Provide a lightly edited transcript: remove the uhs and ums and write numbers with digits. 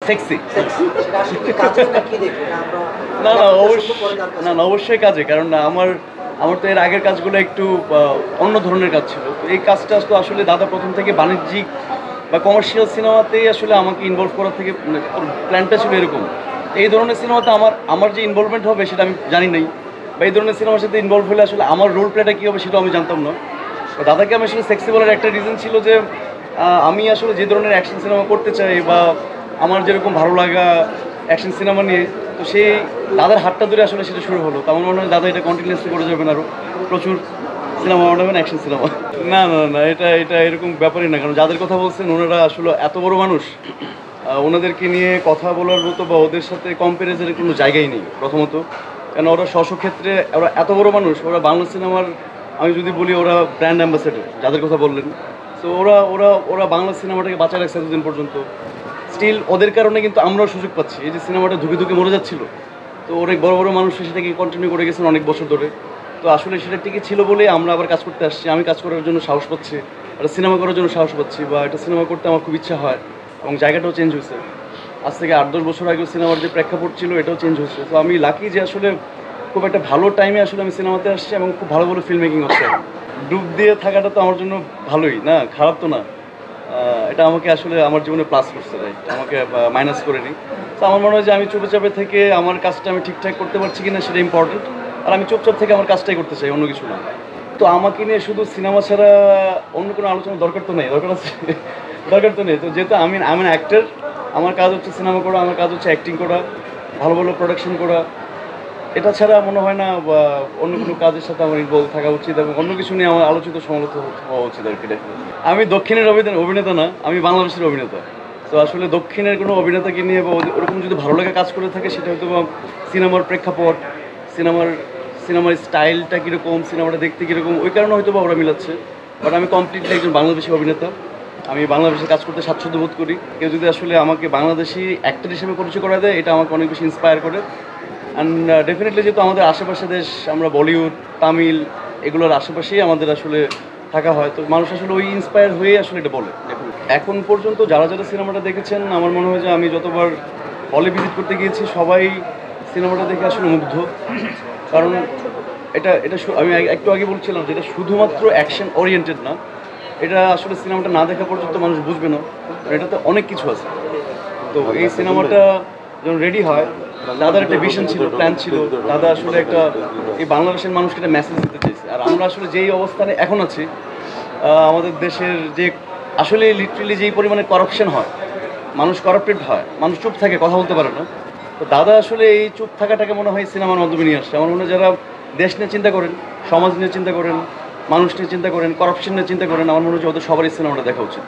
Sexy. সেটা আসলে কি কাজে নাকি দেখে না আমরা না, না শুধু পরে জানতে না, অবশ্যই কাজে। কারণ আমার আমার তো এর আগের কাজগুলো একটু অন্য ধরনের কাজ ছিল। তো এই কাজটা তো আসলে দাদা ১ম থেকে বাণিজ্যিক বা কমার্শিয়াল সিনেমাতেই আসলে আমাকে ইনভলভ করার থেকে মানে ওর প্ল্যানটা ছিল এরকম। এই ধরনের সিনেমাতে আমার আমার যে ইনভলভমেন্ট হবে সেটা আমি জানি নাই। বা এই ধরনের সিনেমার সাথে ইনভলভ হলে আসলে আমার রোল প্লেটা কী হবে সেটাও আমি জানতাম না। তো দাদাকে আমি আসলে সেক্সি বলার একটা রিজন ছিল যে আমি আসলে যে ধরনের অ্যাকশন সিনেমা করতে চাই বা আমার যেরকম ভালো লাগা অ্যাকশন সিনেমা নিয়ে, তো সেই দাদার হাতটা ধরে আসলে সেটা শুরু হলো। তো আমার মনে হয় দাদা এটা কন্টিনিউসলি করে যাবেন, আরও প্রচুর সিনেমা বানাবেন, অ্যাকশন সিনেমা। না, না, না, এটা এরকম ব্যাপারই না। কারণ যাদের কথা বলছেন ওনারা আসলে এত বড় মানুষ, ওনাদেরকে নিয়ে কথা বলার মতো বা ওদের সাথে কম্প্যারিজনের কোনো জায়গাই নেই প্রথমত। কেন ওরা ক্ষেত্রে ওরা এত বড় মানুষ, ওরা বাংলা সিনেমার, আমি যদি বলি ওরা ব্র্যান্ড অ্যাম্বাসেডর যাদের কথা বললেন। তো ওরা ওরা ওরা বাংলা সিনেমাটাকে বাঁচায় রাখছে এতদিন পর্যন্ত। স্টিল ওদের কারণে কিন্তু আমরাও সুযোগ পাচ্ছি। এই যে সিনেমাটা ধুকে ধুকে মরে যাচ্ছিল, তো অনেক বড় বড় মানুষ সেটাকে কন্টিনিউ করে গেছেন অনেক বছর ধরে। তো আসলে সেটা টিকে ছিল বলেই আমরা আবার কাজ করতে আসছি। আমি কাজ করার জন্য সাহস পাচ্ছি, একটা সিনেমা করার জন্য সাহস পাচ্ছি, বা একটা সিনেমা করতে আমার খুব ইচ্ছা হয়। এবং জায়গাটাও চেঞ্জ হয়েছে। আজ থেকে ৮-১০ বছর আগেও সিনেমার যে প্রেক্ষাপট ছিল এটাও চেঞ্জ হয়েছে। তো আমি লাকি যে আসলে খুব একটা ভালো টাইমে আসলে আমি সিনেমাতে আসছি এবং খুব ভালো ভালো ফিল্ম মেকিং হচ্ছে। ডুব দিয়ে থাকাটা তো আমার জন্য ভালোই না, খারাপ তো না। এটা আমাকে আসলে আমার জীবনে প্লাস করছে, রাইট, আমাকে মাইনাস করেনি। তো আমার মনে হয় যে আমি চুপে চাপে থেকে আমার কাজটা আমি ঠিকঠাক করতে পারছি কিনা সেটা ইম্পর্টেন্ট। আর আমি চুপচাপ থেকে আমার কাজটাই করতে চাই, অন্য কিছু না। তো আমাকে নিয়ে শুধু সিনেমা ছাড়া অন্য কোনো আলোচনার দরকার তো নেই, দরকার আছে? দরকার তো নেই। তো যেহেতু আমি অ্যাক্টর, আমার কাজ হচ্ছে সিনেমা করা, আমার কাজ হচ্ছে অ্যাক্টিং করা, ভালো ভালো প্রোডাকশন করা। এটা ছাড়া মনে হয় না বা অন্য কোনো কাজের সাথে আমার ইনভলভ থাকা উচিত এবং অন্য কিছু নিয়ে আমার আলোচিত সমালোচিত হওয়া উচিত আর কি। আমি দক্ষিণের অভিনেতা না, আমি বাংলাদেশের অভিনেতা। তো আসলে দক্ষিণের কোনো অভিনেতাকে নিয়ে বা ওরকম যদি ভালো লাগা কাজ করে থাকে সেটা হয়তো বা সিনেমার প্রেক্ষাপট, সিনেমার সিনেমার স্টাইলটা কীরকম, সিনেমাটা দেখতে কীরকম, ওই কারণে হয়তো বা ওরা মিলাচ্ছে। বাট আমি কমপ্লিটলি একজন বাংলাদেশি অভিনেতা। আমি বাংলাদেশে কাজ করতে স্বাচ্ছন্দ্য বোধ করি। কেউ যদি আসলে আমাকে বাংলাদেশি অ্যাক্টর হিসেবে পরিচয় করা দেয়, এটা আমাকে অনেক বেশি ইন্সপায়ার করে। অ্যান্ড ডেফিনেটলি যেহেতু আমাদের আশেপাশে দেশ, আমরা বলিউড, তামিল এগুলোর আশেপাশেই আমাদের আসলে থাকা হয়, তো মানুষ আসলে ওই ইন্সপায়ার হয়েই আসলে এটা বলে। এখন পর্যন্ত যারা যারা সিনেমাটা দেখেছেন, আমার মনে হয় যে আমি যতবার হলে ভিজিট করতে গিয়েছি সবাই সিনেমাটা দেখে আসলে মুগ্ধ। কারণ এটা এটা আমি একটু আগে বলছিলাম যে এটা শুধুমাত্র অ্যাকশন ওরিয়েন্টেড না। এটা আসলে সিনেমাটা না দেখা পর্যন্ত মানুষ বুঝবে না, এটাতে অনেক কিছু আছে। তো এই সিনেমাটা যখন রেডি হয়, দাদার একটা ভিশন ছিল, প্ল্যান ছিল। দাদা আসলে একটা এই বাংলাদেশের মানুষকে একটা মেসেজ দিতে চাইছে। আর আমরা আসলে যেই অবস্থানে এখন আছি, আমাদের দেশের যে আসলে লিটারেলি যেই পরিমাণে করাপশন হয়, মানুষ করাপ্টেড হয়, মানুষ চুপ থাকে, কথা বলতে পারে না। তো দাদা আসলে এই চুপ থাকাটাকে মনে হয় সিনেমার মাধ্যমে নিয়ে আসছে। আমার মনে হয় যারা দেশ নিয়ে চিন্তা করেন, সমাজ নিয়ে চিন্তা করেন, মানুষ নিয়ে চিন্তা করেন, করাপশন নিয়ে চিন্তা করেন, আমার মনে হয় ওদের সবারই সিনেমাটা দেখা উচিত।